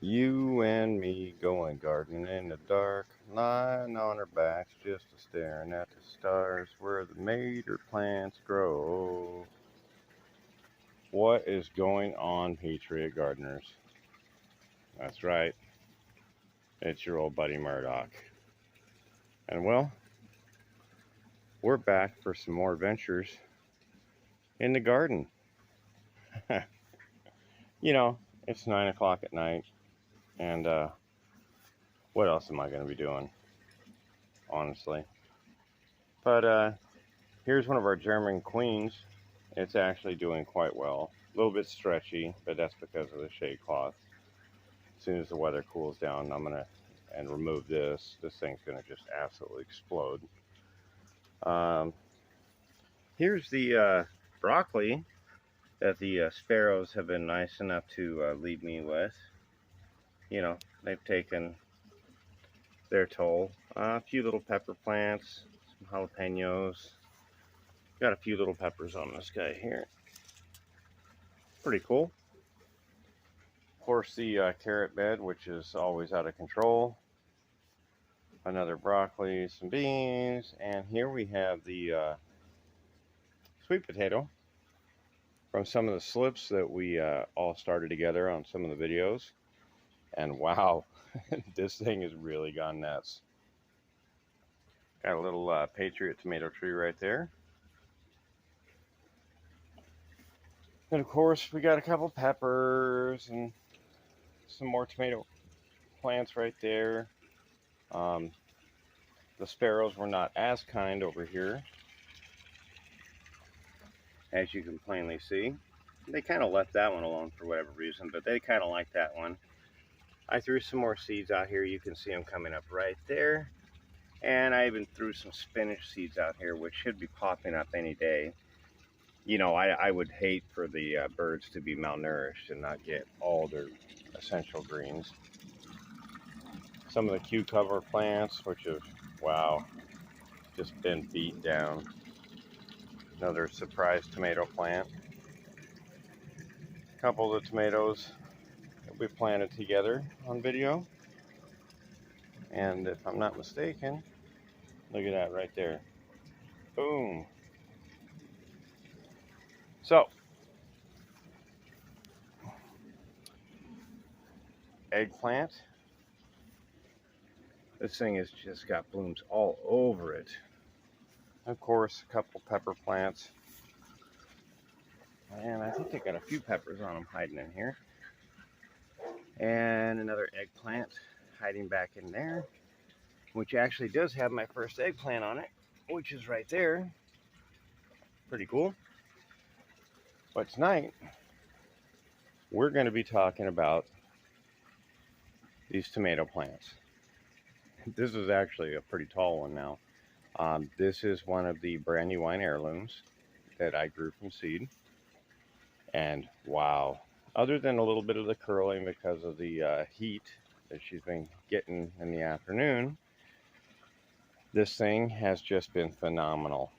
You and me going gardening in the dark, lying on our backs just a staring at the stars where the mater plants grow. What is going on, Patriot Gardeners? That's right, it's your old buddy Murdoch. And well, we're back for some more adventures in the garden. you know, it's 9 o'clock at night, and what else am I going to be doing, honestly? But here's one of our German queens. It's actually doing quite well. A little bit stretchy, but that's because of the shade cloth. As soon as the weather cools down, I'm gonna remove this. This thing's gonna just absolutely explode. Um, here's the broccoli that the sparrows have been nice enough to leave me with. You know, they've taken their toll. A few little pepper plants, some jalapenos. Got a few little peppers on this guy here. Pretty cool. Of course, the carrot bed, which is always out of control. Another broccoli, some beans, and here we have the sweet potato from some of the slips that we all started together on some of the videos. And wow, this thing has really gone nuts. Got a little Patriot tomato tree right there. And of course, we got a couple peppers and some more tomato plants right there. Um, the sparrows were not as kind over here, as you can plainly see. They kind of left that one alone for whatever reason, but they kind of like that one. I threw some more seeds out here. You can see them coming up right there. And I even threw some spinach seeds out here, which should be popping up any day. You know, I would hate for the birds to be malnourished and not get all their essential greens. Some of the cucumber plants, which have, wow, just been beat down. Another surprise tomato plant. A couple of the tomatoes that we planted together on video. And if I'm not mistaken, look at that right there. Boom. So, eggplant. This thing has just got blooms all over it. Of course, a couple pepper plants. And I think they got a few peppers on them hiding in here. And another eggplant hiding back in there, which actually does have my first eggplant on it, which is right there. Pretty cool. But tonight, we're going to be talking about these tomato plants. This is actually a pretty tall one now. This is one of the Brandywine heirlooms that I grew from seed. And wow, other than a little bit of the curling because of the heat that she's been getting in the afternoon, this thing has just been phenomenal.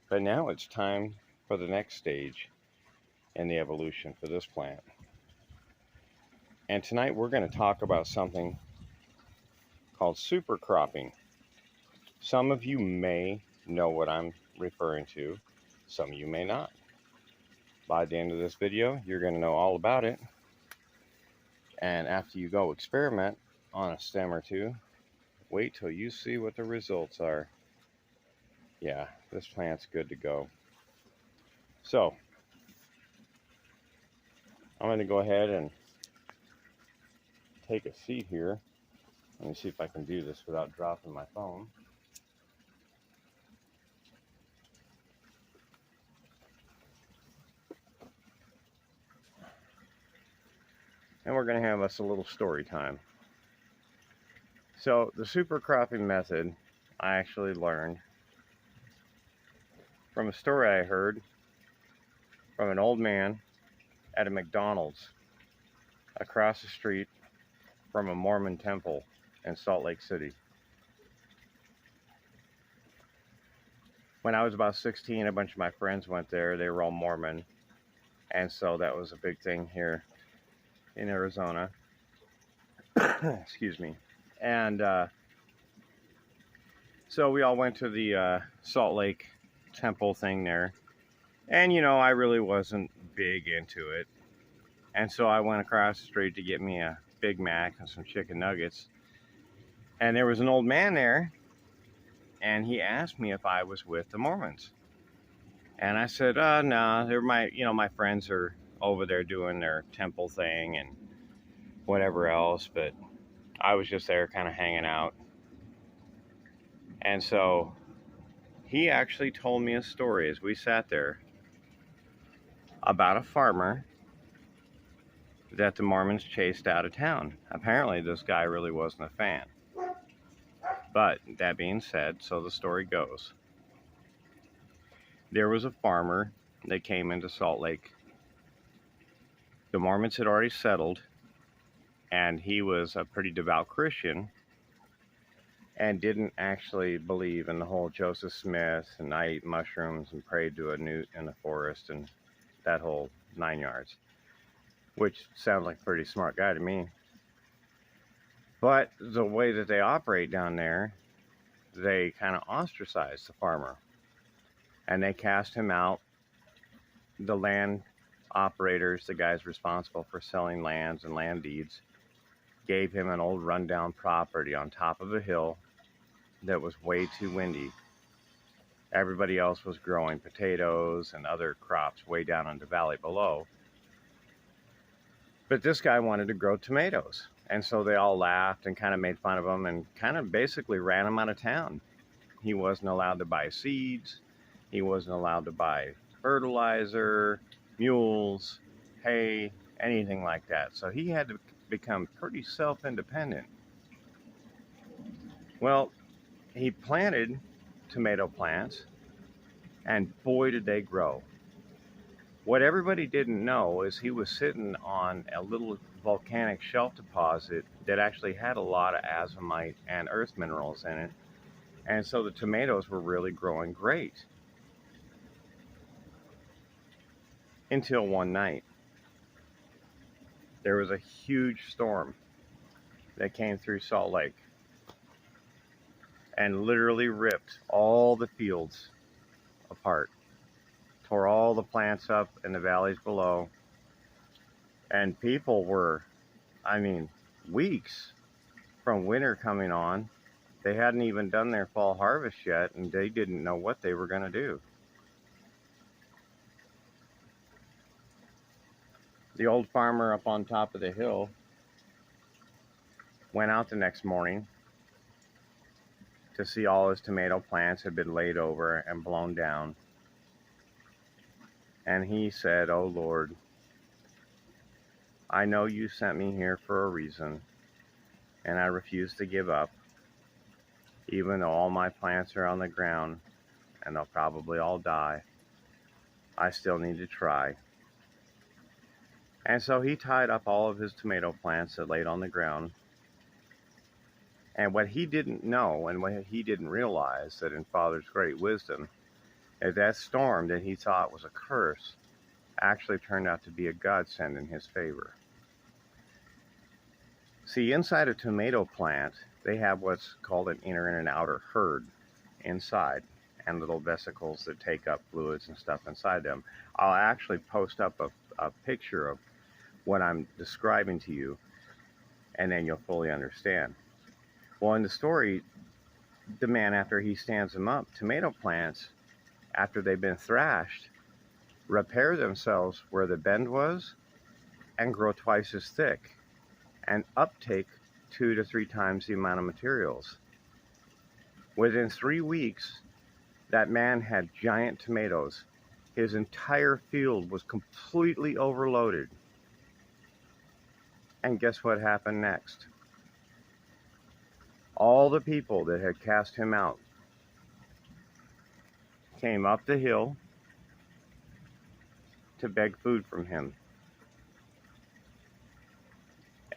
But now it's time for the next stage in the evolution for this plant. And tonight we're going to talk about something called super cropping. Some of you may know what I'm referring to, some of you may not. By the end of this video, you're going to know all about it. And after you go experiment on a stem or two, wait till you see what the results are. Yeah, this plant's good to go. So, I'm going to go ahead and take a seat here. Let me see if I can do this without dropping my phone. And we're going to have us a little story time. So, the super cropping method I actually learned from a story I heard from an old man at a McDonald's across the street from a Mormon temple in Salt Lake City. When I was about 16, a bunch of my friends went there. They were all Mormon, and so that was a big thing here in Arizona. Excuse me. And so we all went to the Salt Lake Temple thing there. And, I really wasn't big into it. And so I went across the street to get me a Big Mac and some chicken nuggets. And there was an old man there, and he asked me if I was with the Mormons. And I said, no, they're my friends are over there doing their temple thing and whatever else, but I was just there kind of hanging out. And so he actually told me a story as we sat there about a farmer that the Mormons chased out of town. Apparently, this guy really wasn't a fan. But that being said, so the story goes. There was a farmer that came into Salt Lake. The Mormons had already settled, and he was a pretty devout Christian and didn't actually believe in the whole Joseph Smith and I ate mushrooms and prayed to a newt in the forest and that whole 9 yards, which sounds like a pretty smart guy to me. But the way that they operate down there, they kind of ostracize the farmer and they cast him out. The land operators, the guys responsible for selling lands and land deeds, gave him an old rundown property on top of a hill that was way too windy. Everybody else was growing potatoes and other crops way down in the valley below. But this guy wanted to grow tomatoes. And so they all laughed and kind of made fun of him and kind of basically ran him out of town. He wasn't allowed to buy seeds. He wasn't allowed to buy fertilizer, mules, hay, anything like that. So he had to become pretty self-independent. Well, he planted tomato plants, and boy did they grow. What everybody didn't know is he was sitting on a little volcanic shelf deposit that actually had a lot of azomite and earth minerals in it. And so the tomatoes were really growing great. Until one night, there was a huge storm that came through Salt Lake and literally ripped all the fields apart, tore all the plants up in the valleys below, and people were, weeks from winter coming on. They hadn't even done their fall harvest yet, and they didn't know what they were going to do. The old farmer up on top of the hill went out the next morning to see all his tomato plants had been laid over and blown down. And he said, "Oh Lord, I know you sent me here for a reason, and I refuse to give up. Even though all my plants are on the ground and they'll probably all die, I still need to try." And so he tied up all of his tomato plants that laid on the ground. And what he didn't know and what he didn't realize, that in Father's great wisdom, is that storm that he thought was a curse actually turned out to be a godsend in his favor. See, inside a tomato plant, they have what's called an inner and an outer herd inside, and little vesicles that take up fluids and stuff inside them. I'll actually post up a picture of what I'm describing to you, and then you'll fully understand. Well, in the story, the man, after he stands them up, tomato plants, after they've been thrashed, repair themselves where the bend was and grow twice as thick and uptake 2 to 3 times the amount of materials. Within 3 weeks, that man had giant tomatoes. His entire field was completely overloaded. And guess what happened next? All the people that had cast him out came up the hill to beg food from him.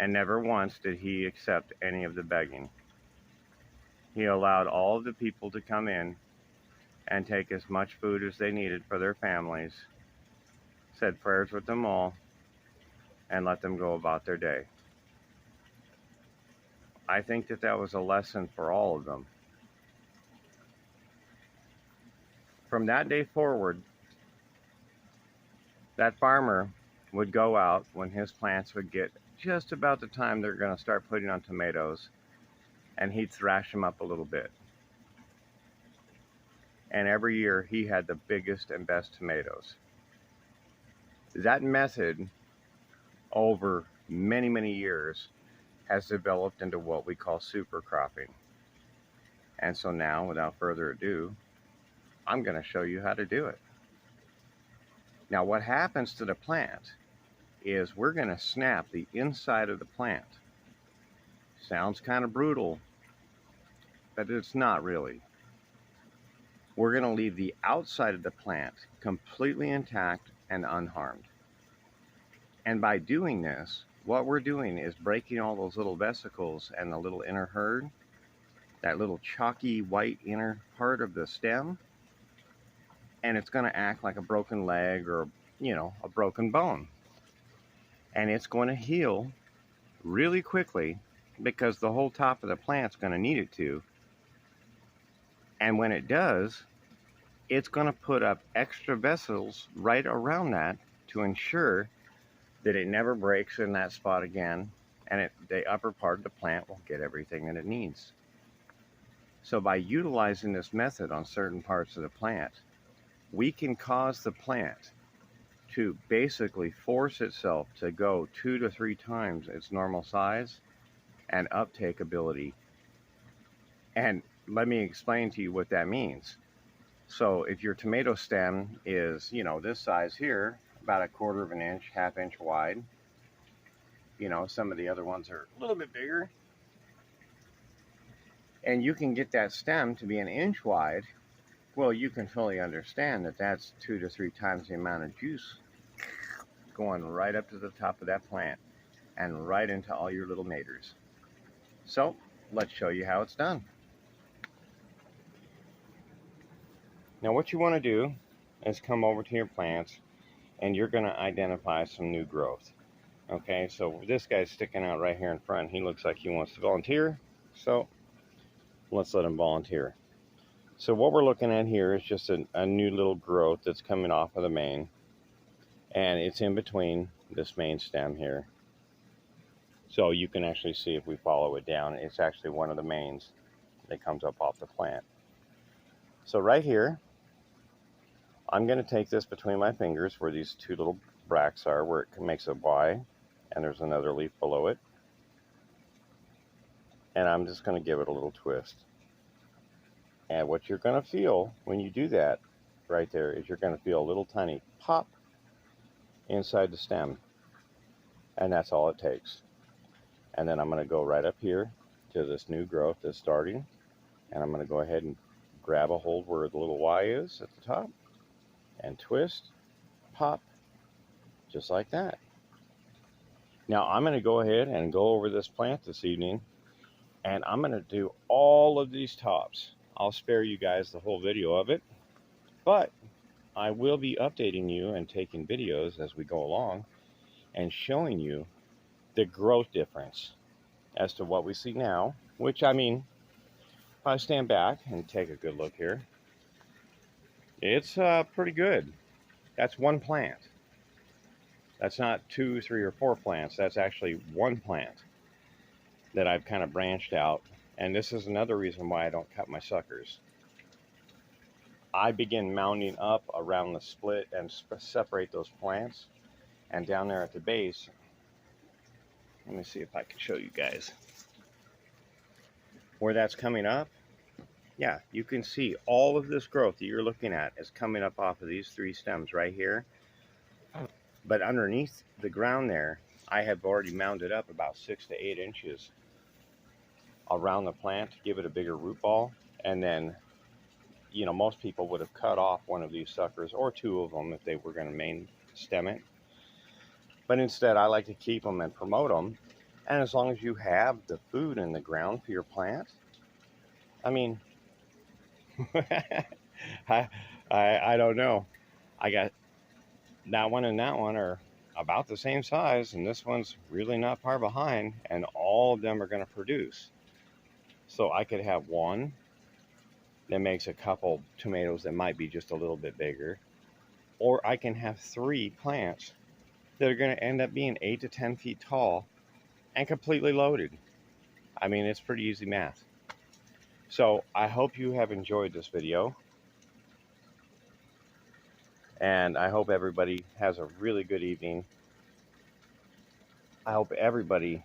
And never once did he accept any of the begging. He allowed all of the people to come in and take as much food as they needed for their families, said prayers with them all, and let them go about their day. I think that that was a lesson for all of them. From that day forward, that farmer would go out when his plants would get just about the time they're going to start putting on tomatoes, and he'd thrash them up a little bit. And every year he had the biggest and best tomatoes. That method over many, many years has developed into what we call super cropping. And so now, without further ado, I'm going to show you how to do it. Now, what happens to the plant is we're going to snap the inside of the plant. Sounds kind of brutal, but it's not really. We're going to leave the outside of the plant completely intact and unharmed. And by doing this, what we're doing is breaking all those little vesicles and the little inner herd, that little chalky white inner part of the stem, and it's going to act like a broken leg or, a broken bone. And it's going to heal really quickly because the whole top of the plant's going to need it to. And when it does, it's going to put up extra vessels right around that to ensure that it never breaks in that spot again, and the upper part of the plant will get everything that it needs. So by utilizing this method on certain parts of the plant, we can cause the plant to basically force itself to go 2 to 3 times its normal size and uptake ability. And let me explain to you what that means. So if your tomato stem is, this size here, about 1/4 of an inch, 1/2 inch wide, some of the other ones are a little bit bigger, and you can get that stem to be 1 inch wide, well, you can fully understand that that's 2 to 3 times the amount of juice going right up to the top of that plant and right into all your little maters. So let's show you how it's done. Now what you want to do is come over to your plants, and you're going to identify some new growth. Okay, so this guy's sticking out right here in front. He looks like he wants to volunteer, so let's let him volunteer. So what we're looking at here is just a new little growth that's coming off of the main, and it's in between this main stem here. So you can actually see, if we follow it down, it's actually one of the mains that comes up off the plant. So right here, I'm going to take this between my fingers where these 2 little bracts are, where it makes a Y, and there's another leaf below it. And I'm just going to give it a little twist. And what you're going to feel when you do that right there is you're going to feel a little tiny pop inside the stem. And that's all it takes. And then I'm going to go right up here to this new growth that's starting. And I'm going to go ahead and grab a hold where the little Y is at the top. And twist, pop, just like that. Now I'm going to go ahead and go over this plant this evening, and I'm going to do all of these tops. I'll spare you guys the whole video of it, but I will be updating you and taking videos as we go along and showing you the growth difference as to what we see now, which, if I stand back and take a good look here, it's pretty good. That's one plant. That's not 2, 3, or 4 plants. That's actually one plant that I've kind of branched out. And this is another reason why I don't cut my suckers. I begin mounding up around the split and separate those plants. And down there at the base, let me see if I can show you guys. Where that's coming up, yeah, you can see all of this growth that you're looking at is coming up off of these 3 stems right here. But underneath the ground there, I have already mounded up about 6 to 8 inches around the plant to give it a bigger root ball. And then, most people would have cut off one of these suckers or 2 of them if they were going to main stem it. But instead, I like to keep them and promote them. And as long as you have the food in the ground for your plant, I don't know. I got that one and that one are about the same size, and this one's really not far behind, and all of them are going to produce. So I could have one that makes a couple tomatoes that might be just a little bit bigger, or I can have 3 plants that are going to end up being 8 to 10 feet tall and completely loaded. I mean, it's pretty easy math. So I hope you have enjoyed this video, and I hope everybody has a really good evening. I hope everybody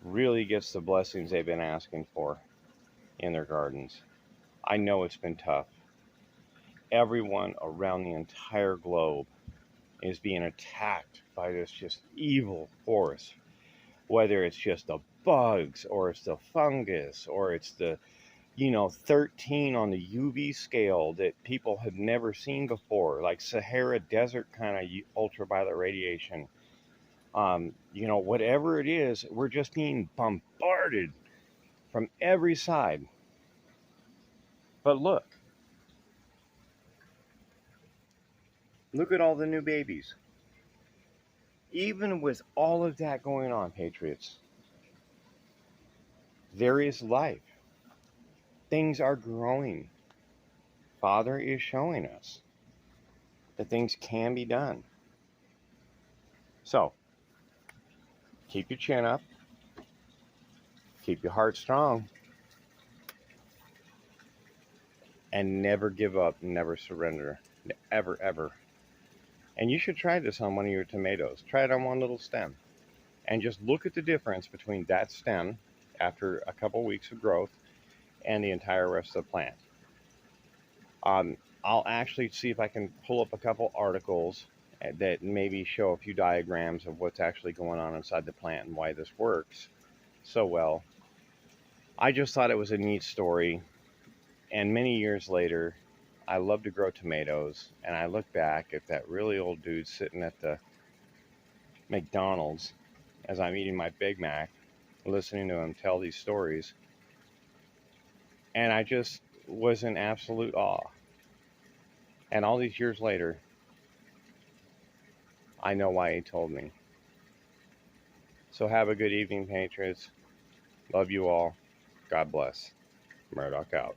really gets the blessings they've been asking for in their gardens. I know it's been tough. Everyone around the entire globe is being attacked by this just evil force, whether it's just the bugs or it's the fungus or it's the 13 on the UV scale that people have never seen before, like Sahara Desert kind of ultraviolet radiation. Whatever it is, we're just being bombarded from every side. But look at all the new babies. Even with all of that going on, Patriots, there is life. Things are growing. Father is showing us that things can be done. So, keep your chin up. Keep your heart strong. And never give up, never surrender. Ever, ever. And you should try this on one of your tomatoes. Try it on one little stem. And just look at the difference between that stem after a couple weeks of growth and the entire rest of the plant. I'll actually see if I can pull up a couple articles that maybe show a few diagrams of what's actually going on inside the plant and why this works so well. I just thought it was a neat story. And many years later, I love to grow tomatoes, and I look back at that really old dude sitting at the McDonald's as I'm eating my Big Mac, listening to him tell these stories, and I just was in absolute awe. And all these years later, I know why he told me. So have a good evening, Patriots. Love you all. God bless. Murdoch out.